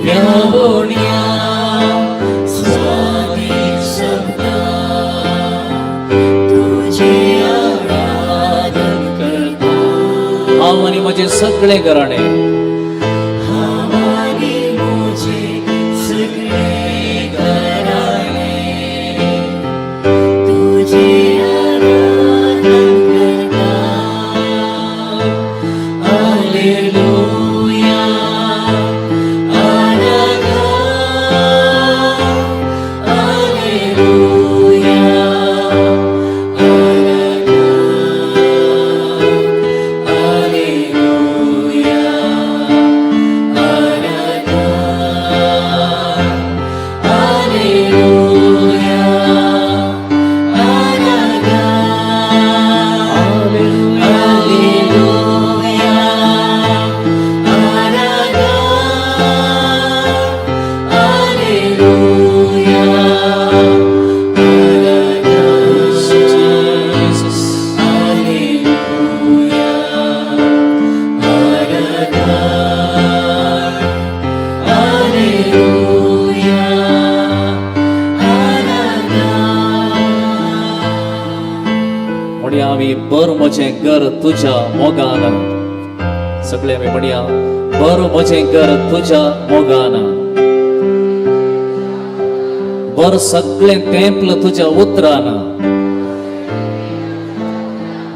दिव्यावोण्या स्वादिक शब्द तुझे आराधन करता. हांव आनी म्हजे सगळे घराणे बर म्हजें घर तुझ्या मोगान. सगळे आमी म्हणया बर म्हजें घर तुझ्या मोगान. बर सगळें तेंपल तुझ्या उतरान.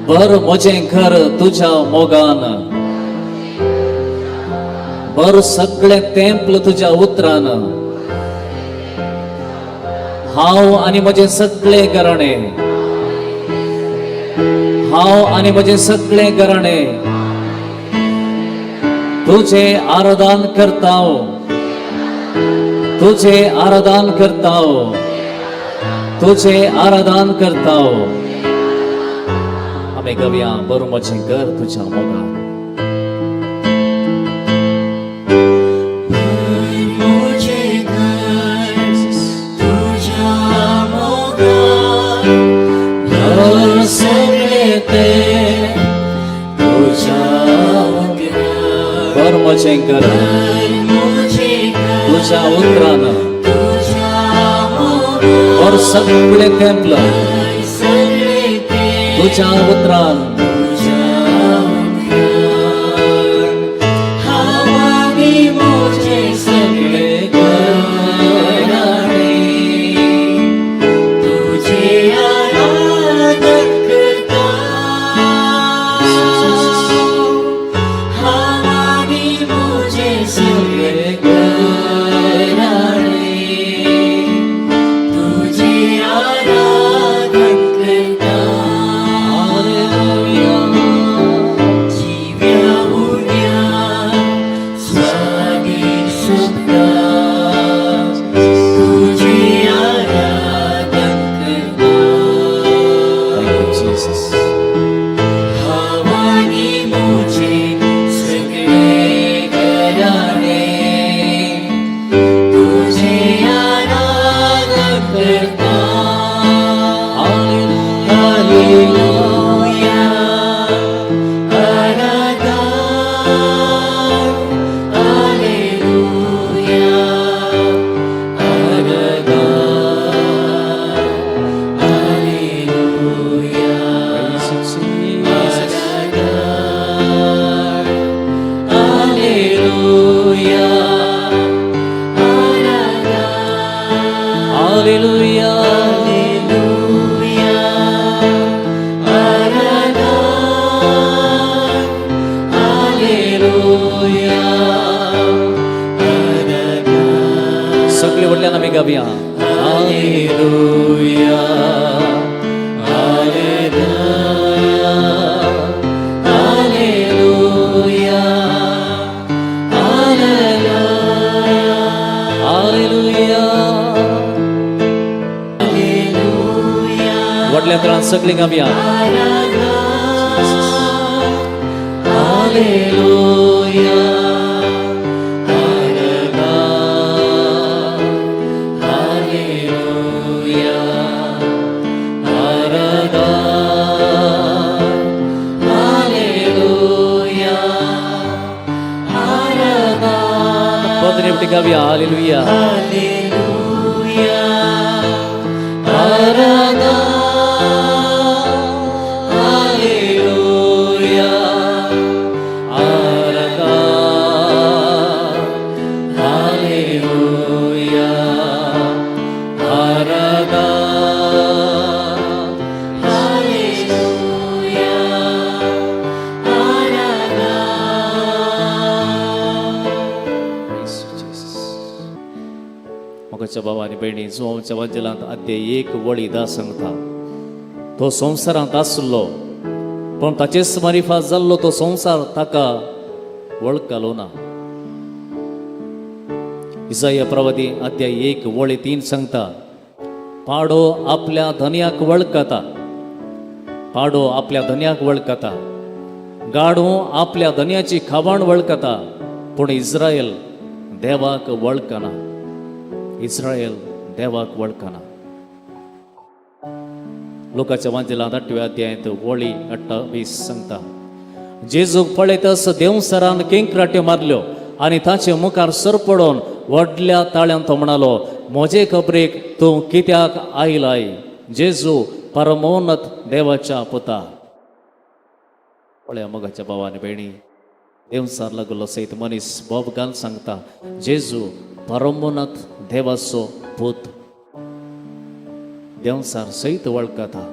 बर म्हजें घर तुझ्या मोगान. बर सगळें तेंपल तुझ्या उतरान. हांव आनी म्हजें सगळे घराणे हांव आनी म्हजे सगळे घराणे तुझे आराधन करताव. तुझे आराधन करताव. तुझे आराधन करताव. आमी गावया बर म्हजें घर तुझ्या मोगान. बर म्हजें घर तुझ्या उतरान. बर सगळे तेंपल तुझ्या उतरान. सगळे वडल्यान आमी गावया. Hallelujah hallelujah hallelujah hallelujah hallelujah. वडल्या तरान सगळे गावया. Hallelujah Podem gaviar, aleluia. Aleluia. Arada. Aleluia. Arada. Aleluia. Arada. मोगाच्या भावानी बहिणी जो आमच्या वाद्यालांत आद्य एक वळीदा सांगता तो संवसारांत आसलो पण ताचे स्मरिफा जाल्लो तो संवसार ताका वळखलो ना. इसाया प्रवादी अध्याय 1:3 सांगता पाडो आपल्या धन्याक वळखता. पाडो आपल्या धन्याक वळखता. गाडो आपल्या धन्याची खावण वळखता पूण इस्रायल देवाक वळखना. इस्रायल देवाक वळखना. लोकांच्या वांजेलांत 8व्या अध्यायांत 28 सांगता जेजूक पळयतस देवसरान किंक्राट्यो मारल्यो आनी ताचे मुखार सरपडोन व्हडल्या ताळ्यान तो म्हणालो म्हजे खबरेक तूं कित्याक आयलाय. जेजू परमोन्नत देवाच्या पुता. पळया मोगाच्या भावानी बहिणी देवसार लागलो सयत मनीस बोब घाल सांगता जेजू परमोन्नत देवाचो पूत. देवसार सयत वळखता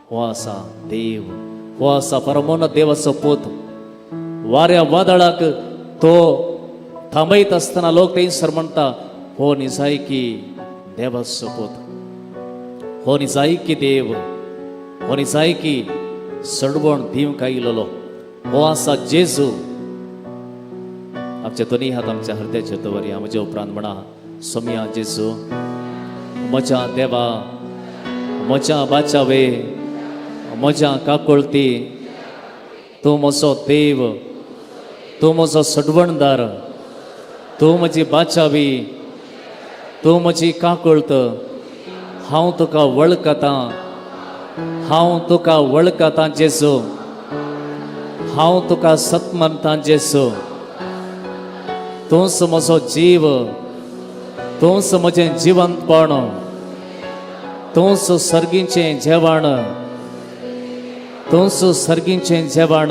हो आसा देव. हो आसा परमोन्नत देवाचो पूत. वाऱ्या वादळाक तो थांबयत आसतना लोक थंयसर म्हणटा हो निजायकी देवाचो पूत. हो निजायकी देव. हो निजायकी सडवण दिवंक आयिल्लो हो आसा जेजू. आमच्या दोन्ही हात आमच्या हृदयाचेर दवरया. म्हज्या उपरांत म्हणा सोम्या जेजू म्हज्या देवा म्हज्या बाचावे म्हज्या काकुळती तूं म्हजो देव. तूं म्हजो सडवणदार. तूं म्हजी बाचावी. तूं म्हजी काकुळत. हांव तुका वळखता. हांव तुका वळखता जेजू. हांव तुका सतमनता जेजू. तूंच म्हजो जीव. तूंच म्हजें जिवंतपण. तूंच सर्गीचें जेवण. तूंच सर्गीचें जेवण.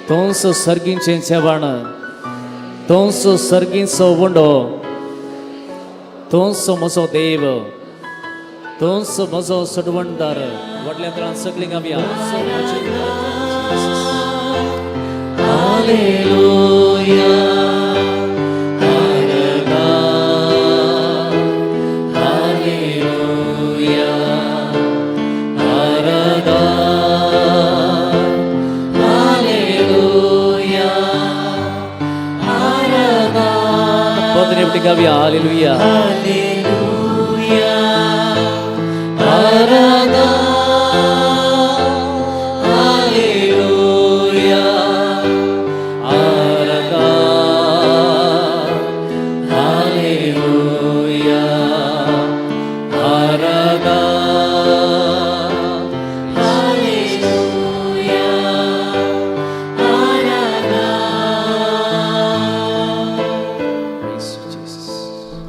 तूंच सर्गीचें जेवण. तूंच सर्गीचो उंडो. तूंच म्हजो देव. तूंच म्हजो सडवणदार. व्हडल्या तरान सगळीं गावया. Aleluia. Gaviar, aleluia. Aleluia. Arada. Aleluia. Arada. Aleluia. Arada.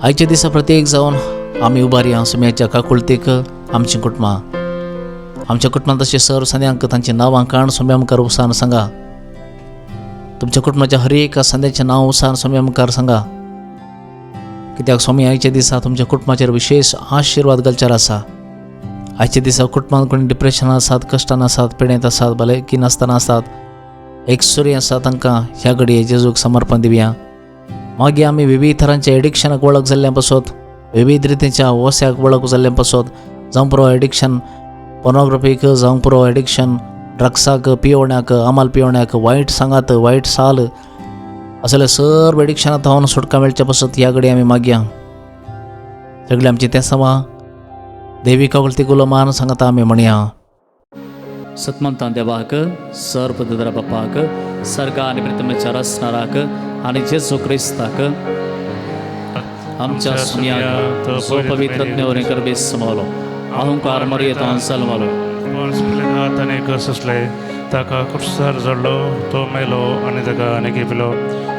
आयच्या दिसा प्रत्येक जावन आमी उबारया सोम्याच्या काकुळतेक आमची कुटुंबां. आमच्या कुटुंबांत तशें सर संद्यांक तांची नांवां काण सोम्या मुखार उसान सांगा. तुमच्या कुटुंबाच्या हर एक संद्याचें नांव उसान सोम्या मुखार सांगा. कित्याक स्वामी आयच्या दिसा तुमच्या कुटुंबाचेर विशेष आशिर्वाद घालचार आसा. आयच्या दिसा कुटुंबांत कोणी डिप्रेशनांत आसात, कश्टान आसात, पिडेंत आसात, भलायकी नासतना आसात, एकसुरी आसा तांकां ह्या घडये जेजूक समर्पण दिवया. मागीर आमी विविध तरांच्या एडिक्शनाक वळख जाल्ल्यां पासत, विविध रितीच्या वस्याक वळख जाल्ल्यां पासत, जावं पुरो एडिक्शन पोर्नोग्राफीक, जावं पुरो एडिक्शन ड्रग्साक, पियोवण्याक, आमाल पियोवण्याक, वायट सांगात, वायट साल असले सर्व एडिक्शनांत हांव सुटका मेळच्या पासत ह्या घडये आमी मागया. सगळीं आमची ते सवा देवी कावळती गुलामान सांगता आमी म्हणया. सतमंता देवाक, सर्वपदरा बापाक, सर्गा आनी पृथ्वीच्या रचणाराक आनी जेजू क्रिस्ताक आमच्या सुन्याक जो पवित्रज्ञावरी करबे समोलो अहंकार मर्यादा सलमलो हात अनेक सुचले ताका खुपसार जोडलो तो मेलो आनी ताका आनी पिलो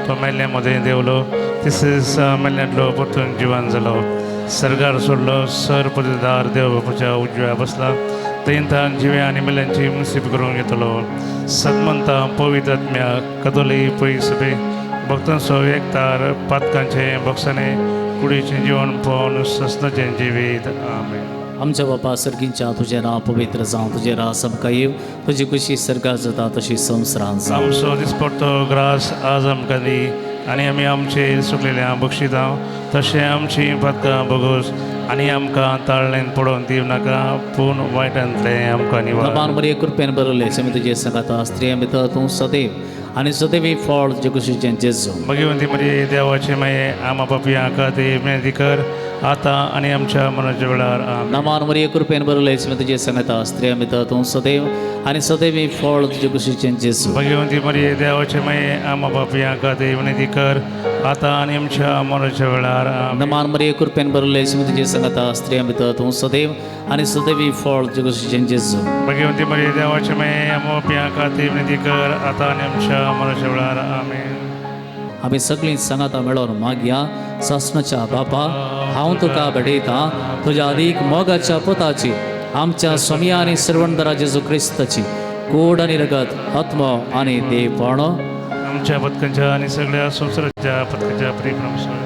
तो मेल्ल्यामध्ये देवलो तसेच मेल्ल्यांतलो परतून जिवन जालो सर्गार सोडलो सर पदवीदार देव बापूच्या उजव्या बसला थंय तान जिवे आनी मेल्ल्यांची मुसीब करून घेतलो सदमंता पवित्र आत्म्या कदोली पै सभे भक्तांचो एकतार पातकांचे बक्षाने कुडीचें जिवन पावन सस्ताचें जिवीत आमेन. आमच्या बापा सर्गींच्या तुझें नांव पवित्र जावं तुजें रास आमकां येव तुजी कुशी सर्गार जाता तशी संवसारांत जावं. आमचो दिसपडटो ग्रास आज आमकां दी आनी आमी आमचे सुकलेल्या बक्षिता तशें आमची पातकां बगोस आनी आमकां ताळ्ळेन पडोवन दिव नाका पूण वायटांतलें आमकां निवार. प्रमाण बरे कृपेन बरयले समी तुजे सांगाता स्त्रिया भितर तूं सदैव आनी सदैवी फळ जे कुशीचें जेजू. भगवंती मरी देवाचे माये आमा पापयां खातीर विनंती कर आतां आनी आमच्या मरणाच्या वेळार आमेन. नामान बरे कृपेन बरयले समी तुजे सांगाता स्त्रिया भितर तूं सदैव आनी सदैवी फळ तुजे कुशीचें जेजू. भगवंती मरी देवाचे माये आमा पापयां खातीर विनंती कर आतां आनी आमच्या मरणाच्या वेळार आमेन. नमान बरे कृपेन बरयले समी तुजे सांगाता स्त्रिया भितर तूं सदैव आनी सदैवी फळ तुजे कुशीचें जेजू. भगवंती मरी देवाचे माये आमा पापयां खातीर विनंती कर आतां आनी आमच्या मरणाच्या वेळार आमेन. आमी सगळीं सांगाता मेळोन मागया. सासणाच्या बापा हांव तुका भेटयता तुज्या अदीक मोगाच्या पुताची आमच्या स्वामी आनी सर्वंदरा जेजू क्रिस्ताची कूड आनी रगत आत्मो आनी देवपणो आमच्या पथकांच्या आनी सगळ्या संवसाराच्या पथकांच्या परिक्रम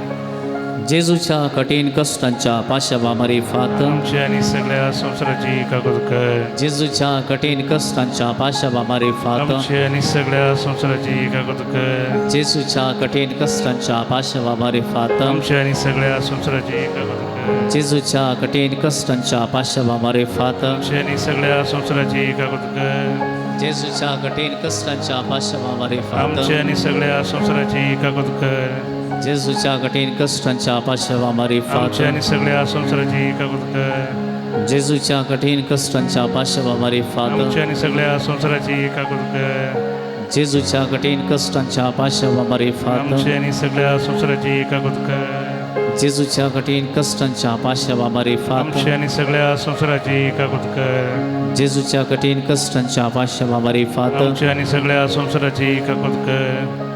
जेजूच्या कठीण कश्टांच्या पाशवा मारिफात आमच्या आनी सगळ्या संवसाराची कागद कर. जेजूच्या कठीण कश्टांच्या पाशवा मारिफात आमच्या आनी सगळ्या संवसाराची कागद कर. जेजूच्या कठीण कश्टांच्या पाशवा मारिफात आमच्या आनी सगळ्या संवसाराची कागद कर. जेजूच्या कठीण कश्टांच्या पाशवा मारिफात आमच्या आनी सगळ्या संवसाराची कागद कर. जेजूच्या कठीण कश्टांच्या पाशवा मारिफात आमच्या आनी सगळ्या संवसाराची कागद कर. जेजूच्या कठीण कश्टांच्या पाशवा मारिफात आमच्या आनी सगळ्या संवसाराची कागद कर. जेजूच्या कठीण कश्टांच्या पाशवा मारिफात आमच्या आनी सगळ्या संवसाराची कागद कर. जेजूच्या कठीण कश्टांच्या पाशवा मारिफात आमच्या आनी सगळ्या संवसाराची कागद कर. जेजूच्या कठीण कश्टांच्या पाशवा मारिफात आमच्या आनी सगळ्या संवसाराची कागद कर. जेजूच्या कठीण कश्टांच्या पाशवा मारिफात आमच्या आनी सगळ्या संवसाराची कागद कर.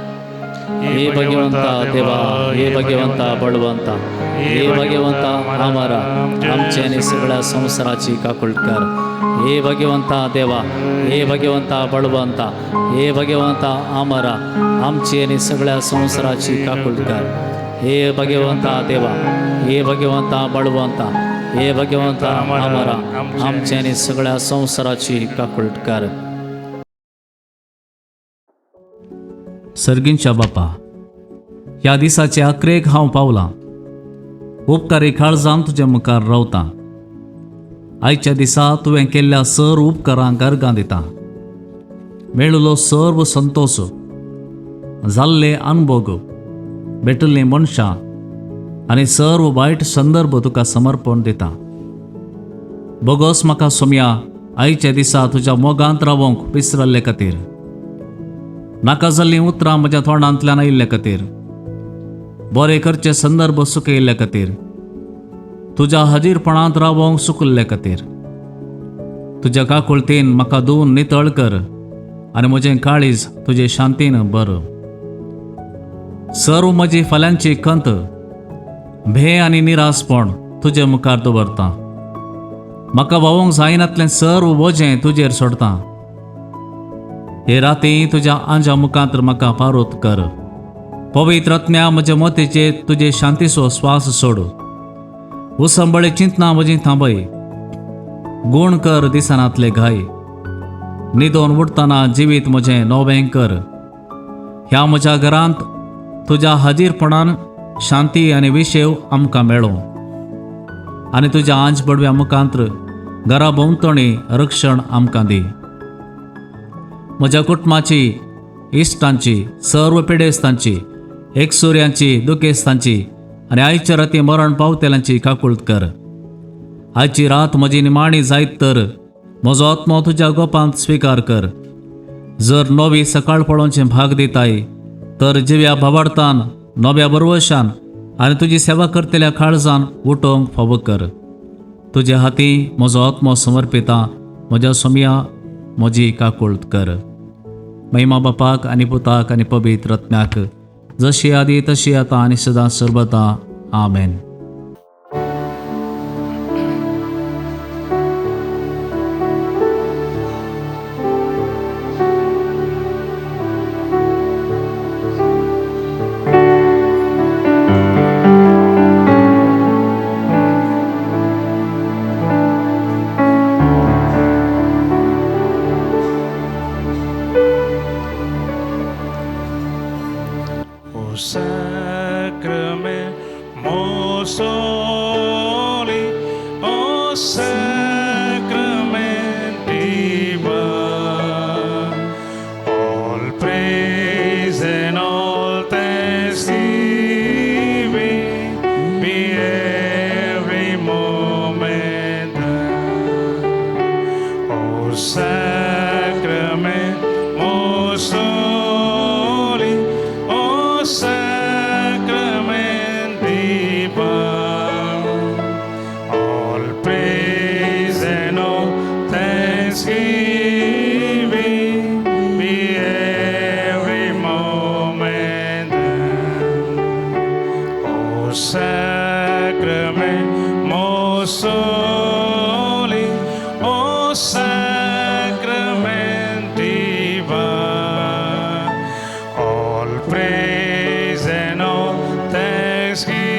हे भगवंता देवा हे भगवंता बळवंता हे भगवंता आमारा आमचे आणि सगळ्या संसाराची काकुळट कर. हे भगवंता देवा हे भगवंता बळवंता हे भगवंता आमारा आमची आणि सगळ्या संसाराची काकुळट कर. हे भगवंता देवा हे भगवंता बळवंता हे भगवंता आमारा आमचे आणि सगळ्या संसाराची काकुळट कर. सर्गींच्या बापा ह्या दिसाचे अकरेक हांव पावलां. उपकारी काळजान तुजे मुखार रावतां. आयच्या दिसा तुवें केल्ल्या सर उपकारांक अर्गां दितां. मेळिल्लो सर्व संतोश जाल्ले अनुभव भेटल्लीं मनशां आनी सर्व वायट संदर्भ तुका समर्पण दितां. बोगोस म्हाका सोम्या आयच्या दिसा तुज्या मोगांत रावंक विसरल्ले खातीर नाका जाल्लीं उतरां म्हज्या तोंडांतल्यान आयिल्ल्या खातीर बरे करचे संदर्भ सुकयल्ल्या खातीर तुज्या हजीरपणांत रावंक सुकल्ल्या खातीर तुज्या काकुळतेन म्हाका धुवन नितळ कर आनी म्हजें काळीज तुजे शांतीन भर. सर्व म्हजी फाल्यांची खंत भे आनी निरासपण तुजे मुखार दवरतां. म्हाका भोवंक जायनातलें सर्व वजें तुजेर सोडतां. हे राती तुज्या आंजा मुखांत म्हाका पारोत कर. पवित्र आत्म्या म्हज्या मोतेचेर तुजे शांतीचो स्वास सोड. उसंबळे चिंतना म्हजी थांबय. गूण कर दिसनातले घाय. न्हिदोन उठतना जिवीत म्हजें नवें कर. ह्या म्हज्या घरांत तुज्या हाजीरपणान शांती आनी विशेव आमकां मेळो आनी तुज्या आंज बडव्या मुखांत घरा भोंवतणी रक्षण आमकां दी. म्हज्या कुटुंबाची इश्टांची सर्व पिडेस्तांची एकसुऱ्यांची दुखेस्तांची आनी आयच्या राती मरण पावतेल्यांची काकुळट कर. आयची रात म्हजी निमाणी जायत तर म्हजो आत्मो तुज्या गोपांत स्विकार कर. जर नवी सकाळ पळोवचें भाग दिताय तर जिव्या भावार्थान नव्या बरवशान आनी तुजी सेवा करतल्या काळजान उठोवंक फावो कर. तुज्या हाती म्हजो आत्मो समर्पिता. म्हज्या सोम्या म्हजी काकुळट कर. महिमा बापाक आनी पुताक आनी पवित्र आत्म्याक जशी आधी तशी आता आणि सदा सर्वदा आमेन. O sacrament most holy, O sacrament divine, all praise and all thanksgiving be every moment thine. O sacrament most holy, O sacrament divine, all praise and all thanksgiving be every moment thine. O sacrament most holy, O sacrament divine, all praise and all thanksgiving